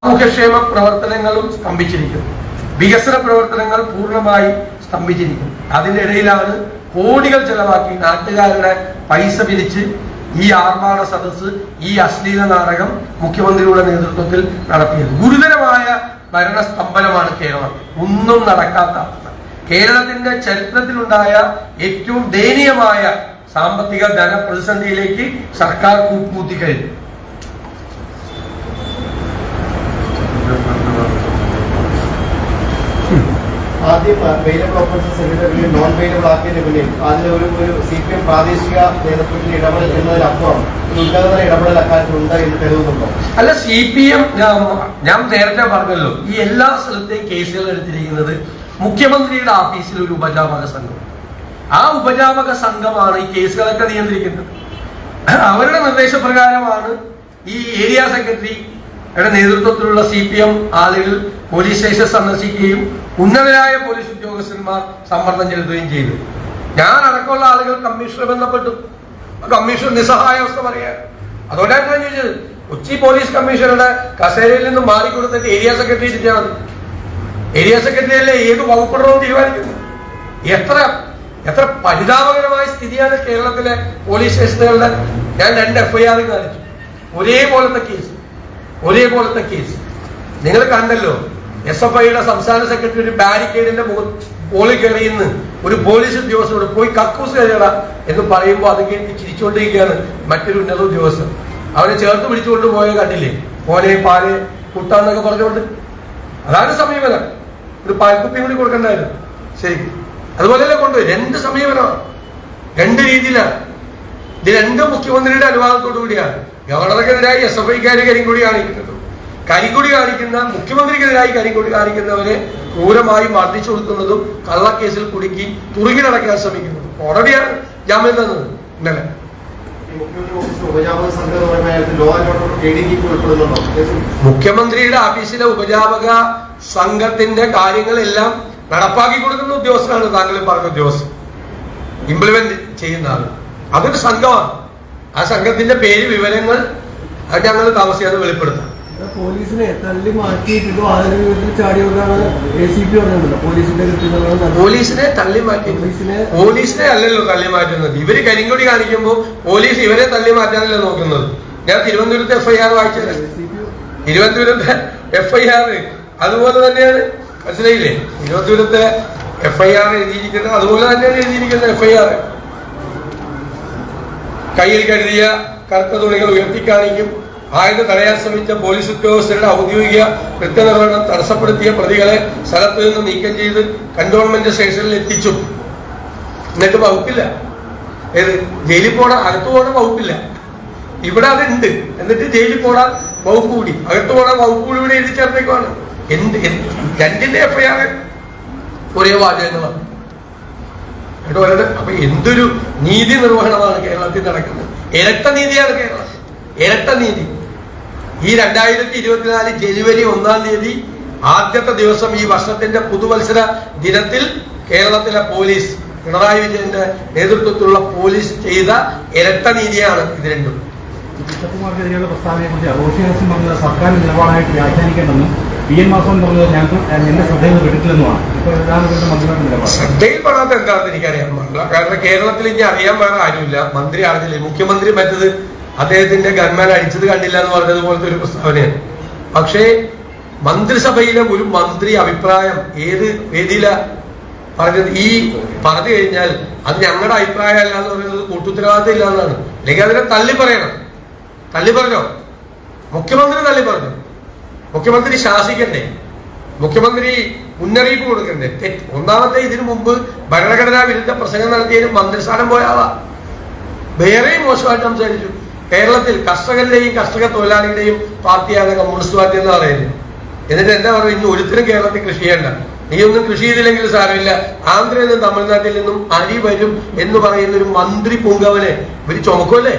സാമൂഹ്യക്ഷേമ പ്രവർത്തനങ്ങളും സ്തംഭിച്ചിരിക്കുന്നു. വികസന പ്രവർത്തനങ്ങൾ പൂർണ്ണമായി സ്തംഭിച്ചിരിക്കുന്നു. അതിന്റെ ഇടയിലാണ് കോടികൾ ചെലവാക്കി നാട്ടുകാരുടെ പൈസ പിരിച്ച് ഈ ആർഭാട സദസ്, ഈ അശ്ലീല നാടകം മുഖ്യമന്ത്രിയുടെ നേതൃത്വത്തിൽ നടത്തിയത്. ഗുരുതരമായ ഭരണസ്തംഭനമാണ് കേരളം. ഒന്നും നടക്കാത്ത അവസ്ഥ. കേരളത്തിന്റെ ചരിത്രത്തിലുണ്ടായ ഏറ്റവും ദയനീയമായ സാമ്പത്തിക ധനപ്രതിസന്ധിയിലേക്ക് സർക്കാർ കൂപ്പുകുത്തിക്കഴിഞ്ഞു. ആദ്യം വെയിലബിൾ ഓഫൻസസ് സെക്രട്ടറിയും നോൺ വെയിലബിൾ ആക്കിയതിന് പിന്നിൽ അതിലൊരു CPM പ്രാദേശിക നേതൃത്വത്തിന്റെ ഇടപെടൽ എന്നതിനപ്പുറം ഉന്നതതല ഇടപെടൽ അക്കാര്യത്തിലുണ്ട് എന്ന് കരുതുന്നുണ്ടോ? അല്ല, CPM ഞാൻ നേരത്തെ പറഞ്ഞല്ലോ, ഈ എല്ലാ സ്ഥലത്തെയും കേസുകൾ എടുത്തിരിക്കുന്നത് മുഖ്യമന്ത്രിയുടെ ഓഫീസിൽ ഒരു ഉപജാപക സംഘം. ആ ഉപജാപക സംഘമാണ് ഈ കേസുകളൊക്കെ നിയന്ത്രിക്കുന്നത്. അവരുടെ നിർദ്ദേശപ്രകാരമാണ് ഈ ഏരിയ സെക്രട്ടറിയുടെ നേതൃത്വത്തിലുള്ള CPM ആളുകൾ പോലീസ് സ്റ്റേഷൻ സന്ദർശിക്കുകയും ഉന്നതരായ പോലീസ് ഉദ്യോഗസ്ഥന്മാർ സമ്മർദ്ദം ചെലുത്തുകയും ചെയ്തു. ഞാൻ അടക്കമുള്ള ആളുകൾ കമ്മീഷണറെ ബന്ധപ്പെട്ടു. കമ്മീഷണർ നിസ്സഹായാവസ്ഥ പറയാൻ. അതുകൊണ്ടാണ് ഞാൻ ചോദിച്ചത്, കൊച്ചി പോലീസ് കമ്മീഷണറുടെ കസേരയിൽ നിന്ന് മാറിക്കൊടുത്തിട്ട് ഏരിയ സെക്രട്ടറി ഇരിച്ചാൽ മതി. ഏരിയ സെക്രട്ടറിയല്ലേ ഏത് വകുപ്പിടണമെന്ന് തീരുമാനിക്കുന്നു. എത്ര പരിതാപകരമായ സ്ഥിതിയാണ് കേരളത്തിലെ പോലീസ് സ്റ്റേഷനുകളുടെ. ഞാൻ 2 FIR കാണിച്ചു. ഒരേപോലത്തെ കേസ് നിങ്ങൾ കണ്ടല്ലോ. SFIയുടെ സംസ്ഥാന സെക്രട്ടറി ഒരു ബാരിക്കേഡിന്റെ മുകളിൽ കയറിയെന്ന് ഒരു പോലീസ് ഉദ്യോഗസ്ഥനോട് പോയി കക്കൂസ് കഴിയണം എന്ന് പറയുമ്പോൾ അത് കേട്ട് ചിരിച്ചുകൊണ്ടിരിക്കുകയാണ് മറ്റൊരു ഉന്നത ഉദ്യോഗസ്ഥൻ. അവരെ ചേർത്ത് പിടിച്ചുകൊണ്ട് പോയ കണ്ടില്ലേ, പോലെ പാല് കുട്ടാന്നൊക്കെ പറഞ്ഞുകൊണ്ട്. അതാണ് സമീപനം. ഒരു പാൽക്കുപ്പി കൂടി കൊടുക്കണ്ടായിരുന്നു ശരിക്കും. അതുപോലെയല്ലേ കൊണ്ടുപോയി. 2 സമീപനമാണ്, 2 രീതിയിലാണ്. ഇത് 2 മുഖ്യമന്ത്രിയുടെ അനുവാദത്തോടു കൂടിയാണ്. ഗവർണർക്കെതിരായി SFIക്കാര് കരിങ്കൊടി കാണിക്കുന്നത്, കരിങ്കൊടി കാണിക്കുന്ന മുഖ്യമന്ത്രിക്കെതിരായി കരിങ്കൊടി കാണിക്കുന്നവരെ ക്രൂരമായി മർദ്ദിച്ചു കൊടുക്കുന്നതും കള്ളക്കേസിൽ കുടുക്കി തുറുകിലടക്കാൻ ശ്രമിക്കുന്നതും. കോടതിയാണ് ജാമ്യം തന്നത് ഇന്നലെ. മുഖ്യമന്ത്രിയുടെ ഓഫീസിലെ ഉപജാപക സംഘത്തിന്റെ കാര്യങ്ങളെല്ലാം നടപ്പാക്കി കൊടുക്കുന്ന ഉദ്യോഗസ്ഥനാണ് താങ്കൾ പറഞ്ഞ ഉദ്യോഗസ്ഥൻ. ഇംപ്ലിമെന്റ് ചെയ്യുന്ന ആൾ. അതൊരു സംഘമാണ്. ആ സംഘത്തിന്റെ പേര്, വിവരങ്ങൾ അത് ഞങ്ങൾ താമസിയാതെ വെളിപ്പെടുത്താം. പോലീസിനെ തള്ളി മാറ്റിയിട്ടോ പോലീസിനെ തള്ളി മാറ്റി. പോലീസിനെ അല്ലല്ലോ തള്ളി മാറ്റുന്നത്. ഇവര് കരിങ്കൊടി കാണിക്കുമ്പോൾ പോലീസ് ഇവരെ തള്ളി മാറ്റാനല്ലേ നോക്കുന്നത്. ഞാൻ തിരുവനന്തപുരത്തെ FIR വായിച്ചത്. തിരുവനന്തപുരത്തെ FIR അതുപോലെ തന്നെയാണ്. മനസ്സിലായില്ലേ? തിരുവനന്തപുരത്തെ FIR എഴുതിയിരിക്കുന്നത് അതുപോലെ തന്നെയാണ് എഴുതിയിരിക്കുന്നത്. FIR കയ്യിൽ കരുതിയ കറുത്ത തുണികൾ ഉയർത്തിക്കാണിക്കും. ആയുധം തടയാൻ ശ്രമിച്ച പോലീസ് ഉദ്യോഗസ്ഥരുടെ ഔദ്യോഗിക കൃത്യനിർവഹണം തടസ്സപ്പെടുത്തിയ പ്രതികളെ സ്ഥലത്ത് നിന്ന് നീക്കം ചെയ്ത് കന്റോൺമെന്റ് സ്റ്റേഷനിൽ എത്തിച്ചു. എന്നിട്ട് വകുപ്പില്ല. ഏത് ജയിലിൽ പോടാൻ, അകത്തു പോകാൻ വകുപ്പില്ല. ഇവിടെ അതുണ്ട്. എന്നിട്ട് ജയിലിൽ പോടാൻ വകുപ്പ് കൂടി, അകത്തു പോടാൻ വകുപ്പ് കൂടി ഇവിടെ എഴുതി ചേർത്തേക്കുവാണ്. 2ന്റെ FIR ഒരേ വാചകങ്ങളാണ്. അപ്പൊ എന്തൊരു നീതി നിർവഹണമാണ് കേരളത്തിൽ നടക്കുന്നത്. ഇരട്ട നീതിയാണ് കേരളം. ഇരട്ട നീതി. ഈ 2024 ജനുവരി 1-ാം തീയതി ആദ്യത്തെ ദിവസം, ഈ വർഷത്തിന്റെ പുതുവത്സര ദിനത്തിൽ കേരളത്തിലെ പോലീസ്, പിണറായി വിജയന്റെ നേതൃത്വത്തിലുള്ള പോലീസ് ചെയ്ത ഇരട്ട നീതിയാണ് ഇത് രണ്ടും. സർക്കാർ നിലപാടായിട്ട് വ്യാഖ്യാനിക്കേണ്ടെന്നും PN മാധവൻ പറഞ്ഞത് എന്റെ ശ്രദ്ധയിൽ പെട്ടിട്ടില്ലെന്നുമാണ്. ശ്രദ്ധയിൽപ്പെടാത്ത എന്താണെന്ന് എനിക്കറിയാൻ പാടില്ല. കാരണം കേരളത്തിൽ ഇനി അറിയാൻ വേറെ ആരുമില്ല. മന്ത്രി അറിഞ്ഞില്ലേ. മുഖ്യമന്ത്രി മറ്റത് അദ്ദേഹത്തിന്റെ ഗൺമാൻ അടിച്ചത് കണ്ടില്ല എന്ന് പറഞ്ഞതുപോലത്തെ ഒരു പ്രസ്താവനയാണ്. പക്ഷേ മന്ത്രിസഭയിലെ ഒരു മന്ത്രി അഭിപ്രായം ഏത് വേദിയില പറഞ്ഞത്? ഈ പറഞ്ഞു കഴിഞ്ഞാൽ അത് ഞങ്ങളുടെ അഭിപ്രായം അല്ല എന്ന് പറയുന്നത് കൂട്ടുത്തരവാദിത്തം ഇല്ല എന്നാണ്. അല്ലെങ്കിൽ അതിനെ തള്ളി പറയണം. തള്ളി പറഞ്ഞോ? മുഖ്യമന്ത്രി തള്ളി പറഞ്ഞു. മുഖ്യമന്ത്രി ശാസിക്കണ്ടേ? മുഖ്യമന്ത്രി മുന്നറിയിപ്പ് കൊടുക്കണ്ടേ? ഒന്നാമത്തെ, ഇതിനു മുമ്പ് ഭരണഘടനാ വിരുദ്ധ പ്രസംഗം നടത്തിയതിനും മന്ത്രിസ്ഥാനം പോയ ആളാ. വേറെയും മോശമായിട്ട് സംസാരിച്ചു. കേരളത്തിൽ കർഷകരുടെയും കർഷക തൊഴിലാളികളുടെയും പാർട്ടിയാണ് കമ്മ്യൂണിസ്റ്റ് പാർട്ടി എന്ന് പറയുന്നത്. എന്നിട്ട് എന്താ പറയുക, ഇനി ഒരുത്തരും കേരളത്തിൽ കൃഷി ചെയ്യണ്ട, നീ ഒന്നും കൃഷി ചെയ്തില്ലെങ്കിൽ സാരമില്ല, ആന്ധ്രയിൽ നിന്നും തമിഴ്നാട്ടിൽ നിന്നും അരി വരും എന്ന് പറയുന്ന ഒരു മന്ത്രി പൂങ്കവനെ ഇവര് ചുമക്കുമല്ലേ?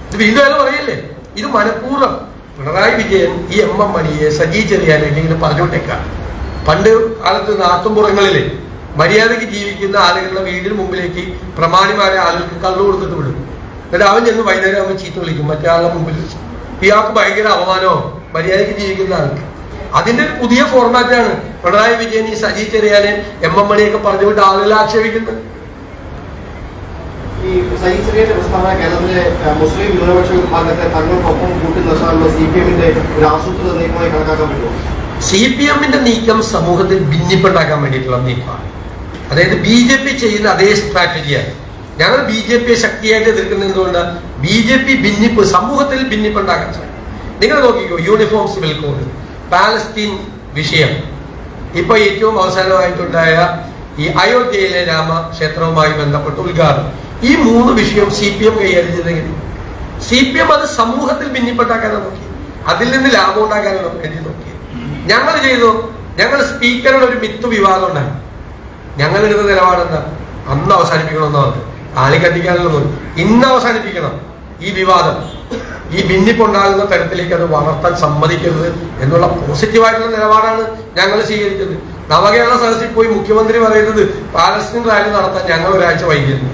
ഇത് വീണ്ടും അയാൾ പറയല്ലേ? ഇത് മനഃപൂർവ്വം പിണറായി വിജയൻ ഈ MM മണിയെ, സജി ചെറിയാനെ ഇങ്ങനെ പറഞ്ഞുകൊണ്ടേക്കാം. പണ്ട് കാലത്ത് നാട്ടുംപുറങ്ങളിലെ മര്യാദയ്ക്ക് ജീവിക്കുന്ന ആളുകളുടെ വീടിന് മുമ്പിലേക്ക് പ്രമാണിമാരെ ആളുകൾക്ക് കള്ളു കൊടുത്തിട്ട് വിടും. എന്നിട്ട് അവൻ ചെന്ന് വൈകുന്നേരം അവൻ ചീത്ത വിളിക്കും മറ്റേ ആളുടെ മുമ്പിൽ വെച്ച്. ഇയാൾക്ക് ഭയങ്കര അപമാനമോ മര്യാദയ്ക്ക് ജീവിക്കുന്ന ആൾക്ക്. അതിന്റെ ഒരു പുതിയ ഫോർമാറ്റാണ് പിണറായി വിജയൻ ഈ സജി ചെറിയാനെ എം മണിയൊക്കെ പറഞ്ഞുവിട്ട് ആളുകളെ ആക്ഷേപിക്കുന്നത്. ഈ സജി ചെറിയാന്റെ പ്രസ്താവന കേരളത്തിലെ മുസ്ലിം ന്യൂനപക്ഷ വിഭാഗത്തെ തങ്ങൾക്കൊപ്പം കൂട്ടി നിർത്താനുള്ള CPM-ന്റെ ഒരു ആസൂത്രിത നീക്കമായി കണക്കാക്കാൻ പറ്റുമോ? CPM-ന്റെ നീക്കം സമൂഹത്തിൽ ഭിന്നിപ്പുണ്ടാക്കാൻ വേണ്ടിയിട്ടുള്ള നീക്കമാണ്. അതായത് BJP ചെയ്യുന്ന അതേ സ്ട്രാറ്റജിയാണ്. ഞങ്ങൾ BJP ശക്തിയായിട്ട് എതിർക്കുന്നത് എന്തുകൊണ്ട്? BJP ഭിന്നിപ്പ് സമൂഹത്തിൽ ഭിന്നിപ്പുണ്ടാക്കാൻ ശ്രമിക്കും. നിങ്ങൾ നോക്കിക്കോ, യൂണിഫോം സിവിൽ കോഡ്, പാലസ്തീൻ വിഷയം, ഇപ്പൊ ഏറ്റവും അവസാനമായിട്ടുണ്ടായ ഈ അയോധ്യയിലെ രാമക്ഷേത്രവുമായി ബന്ധപ്പെട്ട ഉദ്ഘാടനം, ഈ 3 വിഷയം CPM കൈകാര്യം ചെയ്തെങ്കിൽ CPM അത് സമൂഹത്തിൽ ഭിന്നിപ്പുണ്ടാക്കാനാണ് നോക്കി, അതിൽ നിന്ന് ലാഭം ഉണ്ടാക്കാനാണ് വേണ്ടി നോക്കി. ഞങ്ങൾ ചെയ്തു, ഞങ്ങൾ സ്പീക്കറുടെ ഒരു മിത്ത് വിവാദം ഉണ്ടായി. ഞങ്ങൾ എടുത്ത നിലപാടെന്താ? അന്ന് അവസാനിപ്പിക്കണമെന്നാണ്, ആളിക്കത്തിക്കാനുള്ള ഇന്ന് അവസാനിപ്പിക്കണം ഈ വിവാദം. ഈ ഭിന്നിപ്പുണ്ടാകുന്ന തരത്തിലേക്ക് അത് വളർത്താൻ സമ്മതിക്കരുത് എന്നുള്ള പോസിറ്റീവായിട്ടുള്ള നിലപാടാണ് ഞങ്ങൾ സ്വീകരിച്ചത്. നവകേരള സദസ്സിൽ പോയി മുഖ്യമന്ത്രി പറയുന്നത് പാലസ്തീൻ റാലി നടത്താൻ ഞങ്ങൾ ഒരാഴ്ച വൈകിയിരുന്നു.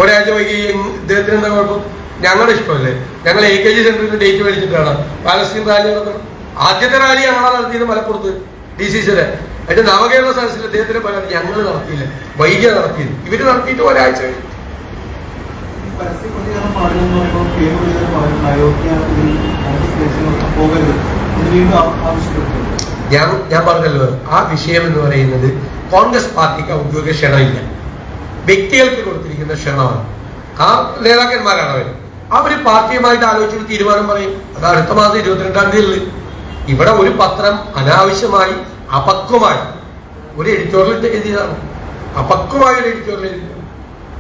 ഒരാഴ്ച വൈകി ഇദ്ദേഹത്തിന് എന്താ കുഴപ്പം? ഞങ്ങളുടെ ഇഷ്ടമല്ലേ? ഞങ്ങൾ AKG സെന്ററിന് ഡേറ്റ് മേടിച്ചിട്ടാണ് പാലസ്തീൻ റാലി നടത്തുന്നത്. ആദ്യത്തെ റാലി ഞങ്ങളാണ് നടത്തിയത് മലപ്പുറത്ത് DCCയുടെ. എന്നിട്ട് നവകേരള സദസ്സിൽ അദ്ദേഹത്തിന് പരാതി ഞങ്ങൾ നടത്തിയില്ല, വൈകിയ നടത്തിയത്. ഇവര് നടത്തിയിട്ട് ഒരാഴ്ച കഴിഞ്ഞു. ഞാൻ പറഞ്ഞല്ലോ, ആ വിഷയം എന്ന് പറയുന്നത് കോൺഗ്രസ് പാർട്ടിക്ക് ഔദ്യോഗിക ക്ഷണമില്ല, വ്യക്തികൾക്ക് കൊടുത്തിരിക്കുന്ന ക്ഷണമാണ്. ആ നേതാക്കന്മാരാണ് അവര് പാർട്ടിയുമായിട്ട് ആലോചിച്ചൊരു തീരുമാനം പറയും. അത് അടുത്ത മാസം 22-ാം തീയതി. ഇവിടെ ഒരു പത്രം അനാവശ്യമായി അപക്വമായി ഒരു എഡിറ്റോറിയൽ എഴുതിയതാണ്. അപക്വമായ ഒരു എഡിറ്റോറിയൽ എഴുതി,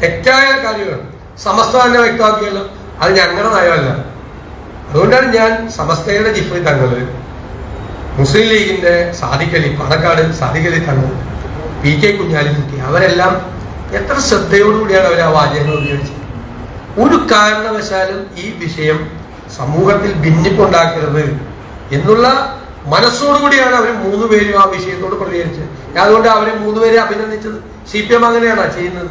തെറ്റായ കാര്യമാണ്. സമസ്ത തന്നെ വ്യക്തമാക്കിയല്ലോ, അത് ഞങ്ങളുടെ നയമല്ല. അതുകൊണ്ടാണ് ഞാൻ സമസ്തയുടെ ജിഫ്രി തങ്ങള്, മുസ്ലിം ലീഗിന്റെ സാദിഖലി, പാണക്കാട് സാദിഖലി തങ്ങൾ, PK കുഞ്ഞാലിക്കുട്ടി, അവരെല്ലാം എത്ര ശ്രദ്ധയോടുകൂടിയാണ് അവർ ആ വാചകങ്ങൾ ഉപയോഗിച്ചത്. ഒരു കാരണവശാലും ഈ വിഷയം സമൂഹത്തിൽ ഭിന്നിപ്പുണ്ടാക്കരുത് എന്നുള്ള മനസ്സോടുകൂടിയാണ് അവർ 3 പേരും ആ വിഷയത്തോട് പ്രതികരിച്ചത്. അതുകൊണ്ട് അവരെ 3 പേരെ അഭിനന്ദിച്ചത്. CPM അങ്ങനെയാണോ ചെയ്യുന്നത്?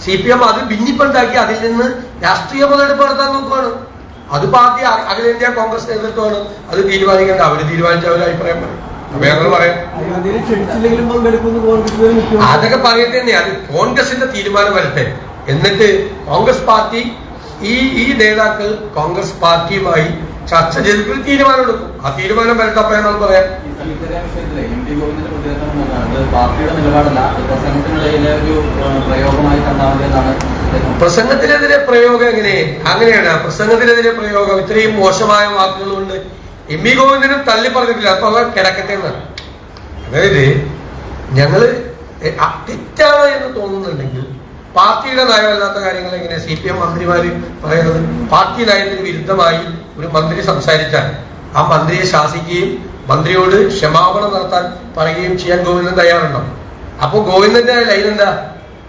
CPM അത് ഭിന്നിപ്പുണ്ടാക്കി അതിൽ നിന്ന് രാഷ്ട്രീയ മുതലെടുപ്പ് നടത്താൻ നോക്കുകയാണ്. അത് പാർട്ടി അഖിലേന്ത്യാ കോൺഗ്രസ് നേതൃത്വമാണ് അത് തീരുമാനിക്കേണ്ട. അവര് തീരുമാനിച്ച അവരുടെ അഭിപ്രായം പറയും. അപ്പൊ ഞങ്ങൾ പറയാം, അതൊക്കെ പറയട്ടെ തന്നെ. അത് കോൺഗ്രസിന്റെ തീരുമാനം വരട്ടെ. എന്നിട്ട് കോൺഗ്രസ് പാർട്ടി ഈ നേതാക്കൾ കോൺഗ്രസ് പാർട്ടിയുമായി ചർച്ച ചെയ്തിട്ട് തീരുമാനം എടുക്കും. ആ തീരുമാനം വരട്ടെ. അപ്പൊ ഞങ്ങൾ പറയാം, പ്രസംഗത്തിനെതിരെ പ്രയോഗം അങ്ങനെയാണ്. പ്രസംഗത്തിനെതിരെ പ്രയോഗം ഇത്രയും മോശമായ വാക്കുകൾ കൊണ്ട് MP ഗോവിന്ദനും തള്ളി പറഞ്ഞിട്ടില്ല. അപ്പൊ അവർ കിടക്കട്ടെ എന്നാണ്. അതായത് ഞങ്ങള് തെറ്റാണ് എന്ന് തോന്നുന്നുണ്ടെങ്കിൽ പാർട്ടിയുടെ നയമല്ലാത്ത കാര്യങ്ങൾ എങ്ങനെ CPM മന്ത്രിമാര് പറയുന്നത്? പാർട്ടി നയത്തിന് വിരുദ്ധമായി ഒരു മന്ത്രി സംസാരിച്ചാൽ ആ മന്ത്രിയെ ശാസിക്കുകയും മന്ത്രിയോട് ക്ഷമാപണം നടത്താൻ പറയുകയും ചെയ്യാൻ ഗോവിന്ദൻ തയ്യാറുണ്ടോ? അപ്പൊ ഗോവിന്ദന്റെ ലൈൻ എന്താ?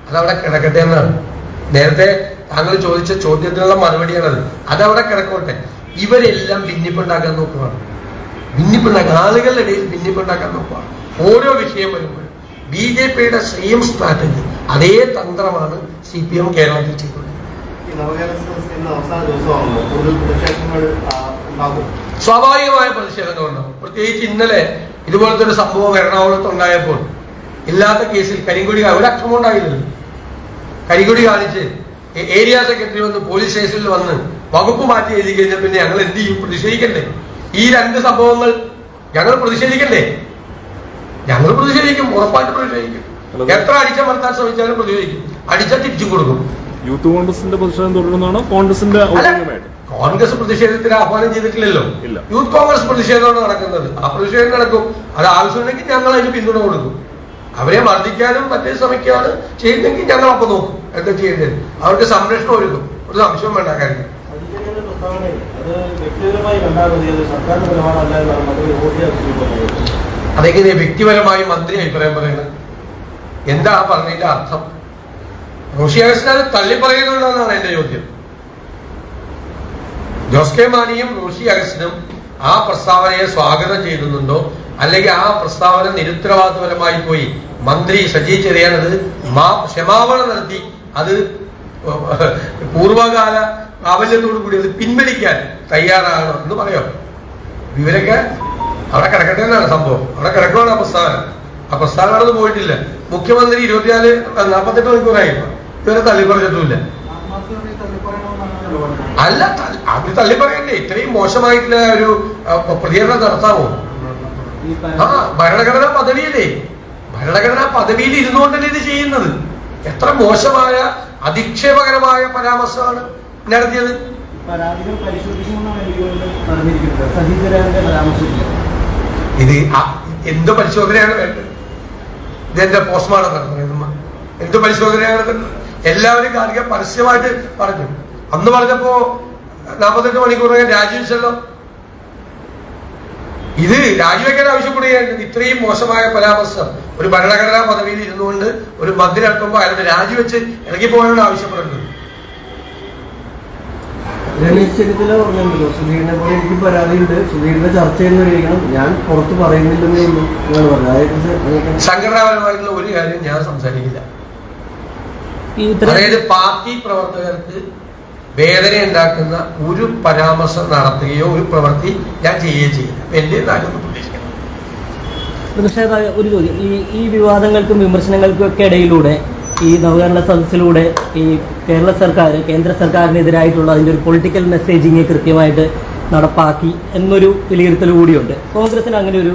അതവിടെ കിടക്കട്ടെ എന്നാണ്. നേരത്തെ താങ്കൾ ചോദിച്ച ചോദ്യത്തിനുള്ള മറുപടിയാണത്. അതവിടെ കിടക്കോട്ടെ. ഇവരെല്ലാം ഭിന്നിപ്പുണ്ടാക്കാൻ നോക്കുകയാണ്. ഭിന്നിപ്പുണ്ടാക്കാൻ, ആളുകളുടെ ഇടയിൽ ഭിന്നിപ്പുണ്ടാക്കാൻ നോക്കുകയാണ്. ഓരോ വിഷയം വരുമ്പോഴും BJPയുടെ സെയിം സ്ട്രാറ്റജി, അതേ തന്ത്രമാണ് CPM കേരളത്തിൽ ചെയ്തുകൊണ്ടിരിക്കുന്നത്. സ്വാഭാവികമായ പ്രതിഷേധങ്ങൾ ഉണ്ടാവും. പ്രത്യേകിച്ച് ഇന്നലെ ഇതുപോലത്തെ ഒരു സംഭവം എറണാകുളത്ത് ഉണ്ടായപ്പോൾ ഇല്ലാത്ത കേസിൽ കരിങ്കൊടി ഒരു അക്രമം ഉണ്ടായില്ലല്ലോ. കരിങ്കൊടി കാണിച്ച് ഏരിയ സെക്രട്ടറി വന്ന് പോലീസ് സ്റ്റേഷനിൽ വന്ന് വകുപ്പ് മാറ്റി എഴുതി കഴിഞ്ഞാൽ പിന്നെ ഞങ്ങൾ എന്ത് ചെയ്യും? പ്രതിഷേധിക്കണ്ടേ? ഈ 2 സംഭവങ്ങൾ ഞങ്ങൾ പ്രതിഷേധിക്കണ്ടേ? ഞങ്ങൾ പ്രതിഷേധിക്കും, ഉറപ്പായിട്ട് പ്രതിഷേധിക്കും. എത്ര അടിച്ചമർത്താൻ ശ്രമിച്ചാലും പ്രതിഷേധിക്കും. അടിച്ചാൽ തിരിച്ചും കൊടുക്കും. യൂത്ത് കോൺഗ്രസിന്റെ പ്രതിഷേധം തുടരുന്നതാണോ? കോൺഗ്രസിന്റെ കോൺഗ്രസ് പ്രതിഷേധത്തിന് ആഹ്വാനം ചെയ്തിട്ടില്ലല്ലോ. യൂത്ത് കോൺഗ്രസ് പ്രതിഷേധമാണ് നടക്കുന്നത്. ആ പ്രതിഷേധം നടക്കും. അത് ആവശ്യമുണ്ടെങ്കിൽ ഞങ്ങൾ അതിന് പിന്തുണ കൊടുക്കും. അവരെ മർദ്ദിക്കാനും മറ്റേ ശ്രമിക്കുകയാണ് ചെയ്യുന്നെങ്കിൽ ഞങ്ങൾ അപ്പൊ നോക്കും എന്താ ചെയ്യേണ്ടത്. അവർക്ക് സംരക്ഷണം ഒരുക്കും. ഒരു സംശയം വേണ്ട കാര്യം. അതെങ്ങനെ വ്യക്തിപരമായി മന്ത്രി അഭിപ്രായം പറയുന്നത്? എന്താ പറഞ്ഞതിന്റെ അർത്ഥം? റോഷി അഗസ്റ്റിനെ തള്ളി പറയുന്നുണ്ടെന്നാണ് എന്റെ ചോദ്യം. ജോസ് കെ മാണിയും റോഷി അഗസ്റ്റിനും ആ പ്രസ്താവനയെ സ്വാഗതം ചെയ്യുന്നുണ്ടോ, അല്ലെങ്കിൽ ആ പ്രസ്താവന നിരുത്തരവാദപരമായി പോയി മന്ത്രി സജി ചെറിയാൻ അത് ക്ഷമാപണം നടത്തി അത് പൂർവകാല പ്രാബല്യത്തോടു കൂടി അത് പിൻവലിക്കാൻ തയ്യാറാണോ എന്ന് പറയാം. ഇവരൊക്കെ അവിടെ കിടക്കട്ടെ എന്നാണ് സംഭവം. അവിടെ കിടക്കുകയാണ് ആ പ്രസ്താവന. ആ പ്രസ്താവന അവിടെ പോയിട്ടില്ല. മുഖ്യമന്ത്രി 48 മണിക്കൂറായി ഇതുവരെ തള്ളിപ്പറഞ്ഞിട്ടുമില്ല. അല്ല, അവർ തള്ളിപ്പറയണ്ടേ? ഇത്രയും മോശമായിട്ടുള്ള ഒരു പ്രതികരണം നടത്താമോ? ആ ഭരണഘടനാ പദവിയല്ലേ? ഭരണഘടനാ പദവിയിൽ ഇരുന്നുകൊണ്ടല്ലേ ഇത് ചെയ്യുന്നത്? എത്ര മോശമായ അധിക്ഷേപകരമായ പരാമർശമാണ് നടത്തിയത്. ഇത് എന്ത് പരിശോധനയാണ് വേണ്ടത്? ഇതെന്താ പോസ്റ്റ്മോർട്ടം നടത്തുന്നത്? എന്ത് പരിശോധനയാണ് വേണ്ടത്? എല്ലാവരും കാണിക്കാൻ പരസ്യമായിട്ട് പറഞ്ഞു. അന്ന് പറഞ്ഞപ്പോ 48 മണിക്കൂറൊക്കെ രാജിവെച്ചല്ലോ. ഇത് രാജിവെക്കാൻ ആവശ്യപ്പെടുകയാണ്. ഇത്രയും മോശമായ പരാമർശം ഒരു ഭരണഘടനാ പദവിയിൽ ഇരുന്നുകൊണ്ട് ഒരു മന്ത്രി നടത്തുമ്പോൾ അയാളുടെ രാജിവെച്ച് ഇറങ്ങിപ്പോകാനാണ് ആവശ്യപ്പെടുന്നത്. രമേശ് ചെന്നിത്തല പറഞ്ഞല്ലോ, സുധീറിനെ പോലെ എനിക്ക് പരാതിയുണ്ട്, സുധീറിനെ ചർച്ച ചെയ്യുന്നവരിക്കണം, ഞാൻ പുറത്ത് പറയുന്നില്ലെന്നേ ഉള്ളൂ എന്നാണ് പറഞ്ഞത്. സംഘടനാപരമായിട്ടുള്ള ഒരു കാര്യം ഞാൻ സംസാരിക്കില്ല. അതായത് പാർട്ടി പ്രവർത്തകർക്ക് വേദന ഉണ്ടാക്കുന്ന ഒരു പരാമർശം നടത്തുകയോ ഒരു പ്രവൃത്തി ഞാൻ ചെയ്യുകയോ ചെയ്യില്ല. എന്റെ നാലൊന്നും പ്രതീക്ഷിക്കണം. ഒരു ചോദ്യം, ഈ വിവാദങ്ങൾക്കും വിമർശനങ്ങൾക്കും ഒക്കെ ഇടയിലൂടെ ഈ നവകേരള സദസ്സിലൂടെ ഈ കേന്ദ്ര സർക്കാരിനെതിരായിട്ടുള്ള അതിൻ്റെ ഒരു പൊളിറ്റിക്കൽ മെസ്സേജിങ് കൃത്യമായിട്ട് നടപ്പാക്കി എന്നൊരു വിലയിരുത്തൽ കൂടിയുണ്ട്. കോൺഗ്രസിന് അങ്ങനെ ഒരു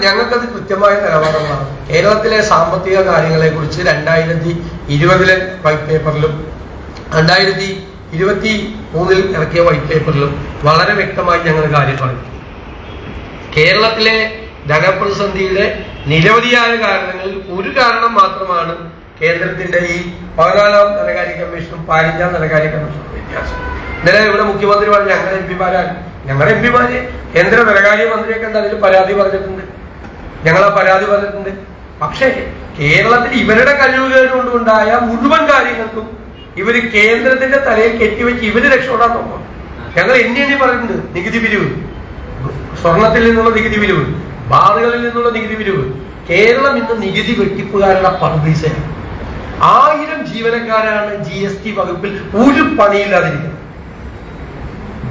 ഞങ്ങൾക്കത് കൃത്യമായ നിലപാടുകളാണ്. കേരളത്തിലെ സാമ്പത്തിക കാര്യങ്ങളെ കുറിച്ച് 2020 വൈറ്റ് പേപ്പറിലും 2023 ഇറക്കിയ വൈറ്റ് പേപ്പറിലും വളരെ വ്യക്തമായി ഞങ്ങൾ കാര്യം പറഞ്ഞു. കേരളത്തിലെ ധനപ്രതിസന്ധിയുടെ നിരവധിയായ കാരണങ്ങളിൽ ഒരു കാരണം മാത്രമാണ് കേന്ദ്രത്തിന്റെ ഈ 14ാം ധനകാര്യ കമ്മീഷനും 15ാം ധനകാര്യ കമ്മീഷനും വ്യത്യാസം. ഇന്നലെ ഇവിടെ മുഖ്യമന്ത്രി പറഞ്ഞു ഞങ്ങളുടെ എംപിമാര് കേന്ദ്ര ധനകാര്യ മന്ത്രിയെ കണ്ട് അതിൽ പരാതി പറഞ്ഞിട്ടുണ്ട്, ഞങ്ങളാ പരാതി പറഞ്ഞിട്ടുണ്ട്. പക്ഷേ കേരളത്തിൽ ഇവരുടെ കഴിവുകേട് കൊണ്ടുണ്ടായ മുഴുവൻ കാര്യങ്ങൾക്കും ഇവര് കേന്ദ്രത്തിന്റെ തലയിൽ കെട്ടിവെച്ച് ഇവര് രക്ഷപ്പെടാൻ നോക്കും. ഞങ്ങൾ എണ്ണി പറഞ്ഞിട്ടുണ്ട്. നികുതി പിരിവ്, സ്വർണത്തിൽ നിന്നുള്ള നികുതി പിരിവ്, ബാറുകളിൽ നിന്നുള്ള നികുതി പിരിവ്. കേരളം ഇന്ന് നികുതി വെട്ടിപ്പുകാരുടെ പർദീസയാണ്. 1000 ജീവനക്കാരാണ് GST വകുപ്പിൽ ഒരു പണിയില്ലാതിരിക്കുന്നത്.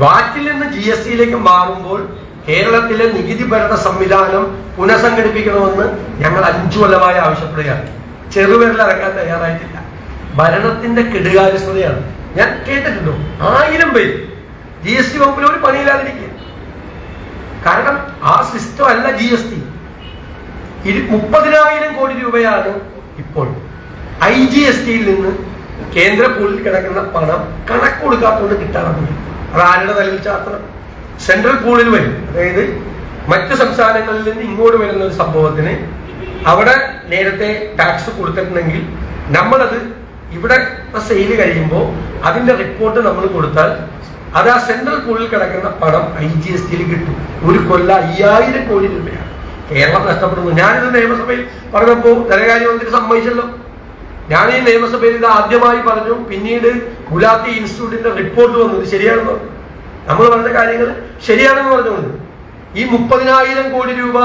വാറ്റിൽ നിന്ന് GSTയിലേക്ക് മാറുമ്പോൾ കേരളത്തിലെ നികുതി ഭരണ സംവിധാനം പുനഃസംഘടിപ്പിക്കണമെന്ന് ഞങ്ങൾ 5 കൊല്ലമായി ആവശ്യപ്പെടുകയാണ്. ചെറുവിരലടക്കാൻ തയ്യാറായിട്ടില്ല. ഭരണത്തിന്റെ കെടുകാര്യസ്ഥതയാണ്. ഞാൻ കേട്ടിട്ടുണ്ടോ 1000 പേര് GST വകുപ്പിൽ ഒരു പണിയില്ലാതിരിക്കുക. കാരണം ആ സിസ്റ്റം അല്ല GST. 30,000 കോടി രൂപയാണ് ഇപ്പോൾ IGSTയിൽ നിന്ന് കേന്ദ്ര പൂളിൽ കിടക്കുന്ന പണം കണക്ക് കൊടുക്കാത്തതുകൊണ്ട് കിട്ടാറുണ്ട്. അത് ആരുടെ തലയിൽ ചാത്രം? സെൻട്രൽ പൂളിൽ വരും. അതായത് മറ്റ് സംസ്ഥാനങ്ങളിൽ നിന്ന് ഇങ്ങോട്ട് വരുന്ന ഒരു സംഭവത്തിന് അവിടെ നേരത്തെ ടാക്സ് കൊടുത്തിട്ടുണ്ടെങ്കിൽ നമ്മളത് ഇവിടെ സെയില് കഴിയുമ്പോൾ അതിന്റെ റിപ്പോർട്ട് നമ്മൾ കൊടുത്താൽ അത് ആ സെൻട്രൽ പൂളിൽ കിടക്കുന്ന പണം IGSTയിൽ കിട്ടും. ഒരു കൊല്ലം 5000 കോടി രൂപയാണ് കേരളം നഷ്ടപ്പെടുന്നു. ഞാനിത് നിയമസഭയിൽ പറഞ്ഞപ്പോൾ ധനകാര്യമന്ത്രി സമ്മതിച്ചല്ലോ. ഞാൻ ഈ നിയമസഭയിൽ ഇത് ആദ്യമായി പറഞ്ഞു. പിന്നീട് ഗുലാത്തി ഇൻസ്റ്റിറ്റ്യൂട്ടിന്റെ റിപ്പോർട്ട് വന്നു ഇത് ശരിയാണെന്ന് പറഞ്ഞു. നമ്മൾ പറഞ്ഞ കാര്യങ്ങൾ ശരിയാണെന്ന് പറഞ്ഞുകൊണ്ട് ഈ 30,000 കോടി രൂപ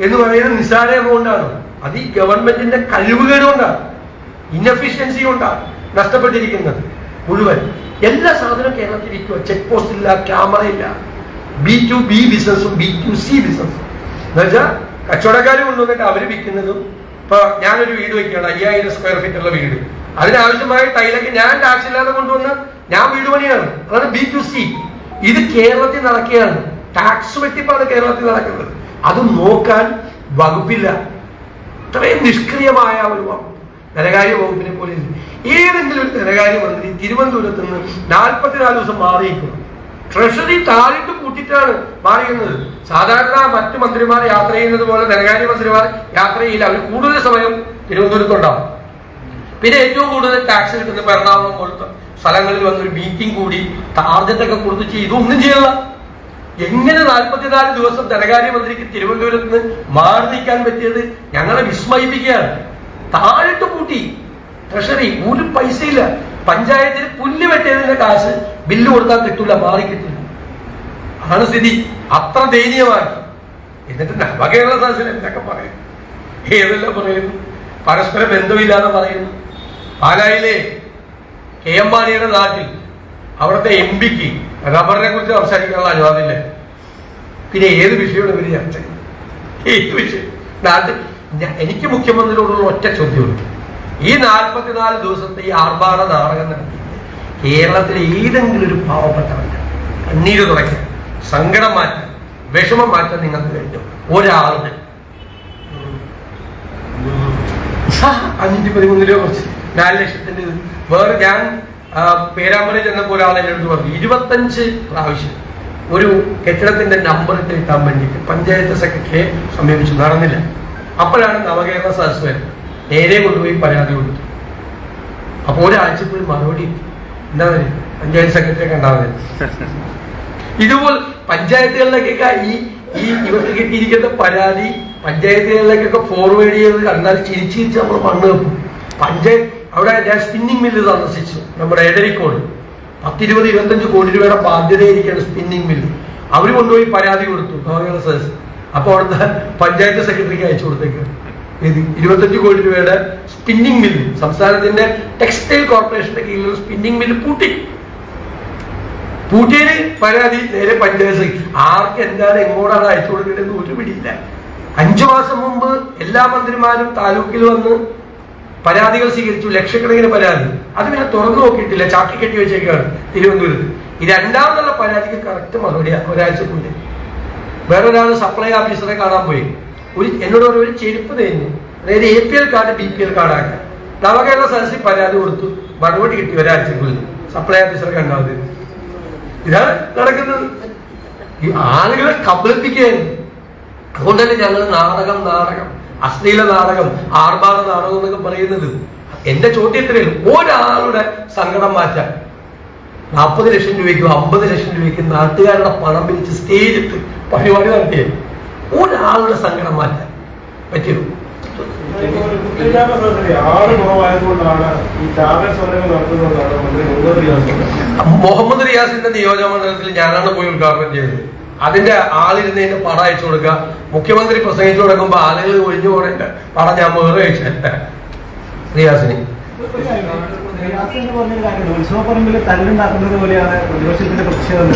എന്ന് പറയുന്നത് നിസ്സാര എമൗണ്ടാണ്. അത് ഈ ഗവൺമെന്റിന്റെ കഴിവുകേട് കൊണ്ടാണ്, ഇൻഎഫിഷ്യൻസി കൊണ്ടാണ് നഷ്ടപ്പെട്ടിരിക്കുന്നത്. മുഴുവൻ എല്ലാ സാധനവും കേരളത്തിൽ ഇരിക്കുക. ചെക്ക് പോസ്റ്റ് ഇല്ല, ക്യാമറ ഇല്ല. B2B ബിസിനസ്സും B2C ബിസിനസ്സും എന്നുവെച്ചാൽ കച്ചവടക്കാർ കൊണ്ടുവന്നിട്ട് അവർ വിൽക്കുന്നതും. ഇപ്പൊ ഞാനൊരു വീട് വെക്കുകയാണ്, 5000 സ്ക്വയർ ഫീറ്റ് ഉള്ള വീട്. അതിനാവശ്യമായ ടൈലൊക്കെ ഞാൻ ടാക്സ് ഇല്ലാതെ കൊണ്ടുവന്ന് ഞാൻ വീട് പണിയാണ്. അതാണ് B2C. ഇത് കേരളത്തിൽ നടക്കുകയാണ്. ടാക്സ് വെട്ടിപ്പാണ് കേരളത്തിൽ നടക്കുന്നത്. അത് നോക്കാൻ വകുപ്പില്ല. ഇത്രയും നിഷ്ക്രിയമായ ഒരു വകുപ്പ് ധനകാര്യ വകുപ്പിനെ പോലെ ഏതെങ്കിലും ഒരു ധനകാര്യമന്ത്രി തിരുവനന്തപുരത്ത് നിന്ന് 44 ദിവസം മാറിയിരിക്കുന്നു. ട്രഷറി താഴിട്ട് കൂട്ടിയിട്ടാണ് മാറിയുന്നത്. സാധാരണ മറ്റു മന്ത്രിമാർ യാത്ര ചെയ്യുന്നത് പോലെ ധനകാര്യ മന്ത്രിമാർ യാത്ര ചെയ്യില്ല. അവർ കൂടുതൽ സമയം തിരുവനന്തപുരത്തുണ്ടാവും. പിന്നെ ഏറ്റവും കൂടുതൽ ടാക്സ് കിട്ടുന്ന എറണാകുളം പോലത്തെ സ്ഥലങ്ങളിൽ വന്നൊരു മീറ്റിംഗ് കൂടി ടാർജറ്റൊക്കെ കൊടുത്ത് ഇതൊന്നും ചെയ്യല്ല. എങ്ങനെ 44 ദിവസം ധനകാര്യമന്ത്രിക്ക് തിരുവനന്തപുരത്ത് നിന്ന് മാറി നിൽക്കാൻ പറ്റിയത് ഞങ്ങളെ വിസ്മയിപ്പിക്കുകയാണ്. താഴിട്ട് കൂട്ടി ട്രഷറി, ഒരു പൈസയില്ല. പഞ്ചായത്തിന് പുല്ല് വെട്ടിയതിന്റെ കാശ് ബില്ല് കൊടുത്താൽ കിട്ടൂല, മാറി കിട്ടില്ല. ആണ് സ്ഥിതി. അത്ര ദയനീയമാക്കി. എന്നിട്ട് നവകേരള സദസ്സിൽ എന്തൊക്കെ പറയും. ഏതെല്ലാം പറയുന്നു? പരസ്പരം ബന്ധമില്ലാതെ പറയുന്നു. പാലായിലെ കെ എം മാണിയുടെ നാട്ടിൽ അവിടുത്തെ എം പിക്ക് റബ്ബറിനെ കുറിച്ച് സംസാരിക്കാനുള്ള അനുവാദമില്ല. പിന്നെ ഏത് വിഷയമാണ് ഇവര് ചർച്ച ചെയ്യുന്നത്? ഏത് വിഷയം? നാട്ടിൽ എനിക്ക് മുഖ്യമന്ത്രിയോടുള്ള ഒറ്റ ചോദ്യമുണ്ട്. ഈ 44 ദിവസത്തെ ഈ ആർഭാട നാടകം നടത്തി കേരളത്തിലെ ഏതെങ്കിലും ഒരു പാവപ്പെട്ടവല്ല കണ്ണീര് തുടയ്ക്കാൻ, സങ്കടം മാറ്റാൻ, വിഷമം മാറ്റാൻ നിങ്ങൾക്ക് കഴിഞ്ഞു? ഒരാളുടെ 513 രൂപ കുറച്ച് 4 ലക്ഷത്തിന്റെ വേറെ ഞാൻ പേരാമ്പ്ര ചെന്നപ്പോൾ ഒരാളെ എടുത്ത് പറഞ്ഞു 25 പ്രാവശ്യം ഒരു കെട്ടിടത്തിന്റെ നമ്പർ കിട്ടാൻ വേണ്ടിയിട്ട് പഞ്ചായത്ത് സെക്രട്ടറിയെ സമീപിച്ചു, നടന്നില്ല. അപ്പോഴാണ് നവകേരള സദസ് വരുന്നത്. നേരെ കൊണ്ടുപോയി പരാതി കൊടുത്തു. അപ്പോൾ ഒരാഴ്ചക്കുള്ളിൽ മറുപടി എന്താ പറയുക, പഞ്ചായത്ത് സെക്രട്ടറിയെ കണ്ടാൽ മതി. ഇതുപോലെ പഞ്ചായത്തുകളിലേക്കൊക്കെ ഈ ഇവർക്ക് കിട്ടിയിരിക്കുന്ന പരാതി പഞ്ചായത്തുകളിലേക്കൊക്കെ ഫോർവേഡ് ചെയ്ത് കണ്ടാൽ ചിരിച്ച് നമ്മൾ മണ്ണ് വെക്കും. അവിടെ ഞാൻ സ്പിന്നിങ് മില്ല് സന്ദർശിച്ചു, നമ്മുടെ എടരിക്കോട്. 10-20-25 കോടി രൂപയുടെ ബാധ്യതയിരിക്കുകയാണ് സ്പിന്നിങ് മില്ല്. അവർ കൊണ്ടുപോയി പരാതി കൊടുത്തു നവകേരള സദസ്. അപ്പോൾ അവിടുത്തെ പഞ്ചായത്ത് സെക്രട്ടറിക്ക് അയച്ചു കൊടുത്തേക്ക് 25 കോടി രൂപയുടെ സ്പിന്നിങ് മില്ല്. സംസ്ഥാനത്തിന്റെ ടെക്സ്റ്റൈൽ കോർപ്പറേഷന്റെ കീഴിലുള്ള സ്പിന്നിങ് മില്ല് പൂട്ടിയതിന് പരാതി നേരെ പഞ്ചായത്ത്. ആർക്ക് എന്താണ് എങ്ങോട്ടാണ് അയച്ചു കൊടുക്കേണ്ടതെന്ന് ഒരു പിടിയില്ല. 5 മാസം മുമ്പ് എല്ലാ മന്ത്രിമാരും താലൂക്കിൽ വന്ന് പരാതികൾ സ്വീകരിച്ചു, ലക്ഷക്കണക്കിന് പരാതി. അത് പിന്നെ തുറന്നു നോക്കിയിട്ടില്ല, ചാക്കി കെട്ടി വെച്ചേക്കാണ് തിരുവനന്തപുരത്ത്. ഈ രണ്ടാമതുള്ള പരാതിക്ക് കറക്റ്റ് മറുപടിയാണ് ഒരാഴ്ചക്കുള്ളിൽ. വേറൊരാൾ സപ്ലൈ ഓഫീസറെ കാണാൻ പോയി, എന്നോട് ഒരു ചെരുപ്പ് തേഞ്ഞു, അതായത് APL കാർഡ് BPL കാർഡാക്കാൻ. നവകേരള സദസ്സിൽ പരാതി കൊടുത്തു, മറുപടി കിട്ടി ഒരാഴ്ചക്കുള്ളിൽ. സപ്ലൈ ഓഫീസറെ കണ്ടാൽ മതി. ഇതാണ് നടക്കുന്നത്. ഈ ആളുകളെ കബളിപ്പിക്കുകയാണ്. അതുകൊണ്ടല്ലേ ഞങ്ങൾ നാടകം അശ്ലീല നാടകം, ആർഭാട നാടകം എന്നൊക്കെ പറയുന്നത്. എന്റെ ചോദ്യത്തിലും ഒരാളുടെ സങ്കടം മാറ്റാൻ 40 ലക്ഷം രൂപയ്ക്കും 50 ലക്ഷം രൂപയ്ക്കും നാട്ടുകാരുടെ പണം പിരിച്ച് സ്റ്റേജിട്ട് പരിപാടി നടത്തിയ ഒരാളുടെ സങ്കടം മാറ്റാൻ പറ്റുമോ? മുഹമ്മദ് റിയാസിന്റെ നിയോജക മണ്ഡലത്തിൽ ഞാനാണ് പോയി ഉദ്ഘാടനം ചെയ്തത്. അതിന്റെ ആളിരുന്നതിന്റെ പടം അയച്ചു കൊടുക്കുക. മുഖ്യമന്ത്രി പ്രസംഗിച്ചു കൊടുക്കുമ്പോ ആളുകൾ ഒഴിഞ്ഞു പോകേണ്ട പടം ഞാൻ വേറെ അയച്ചല്ല റിയാസിന്. ഉത്സവപ്പറമ്പിൽ തല്ലുണ്ടാക്കുന്നത് പോലെയാണ് പ്രതിപക്ഷത്തിന്റെ പ്രതിഷേധം.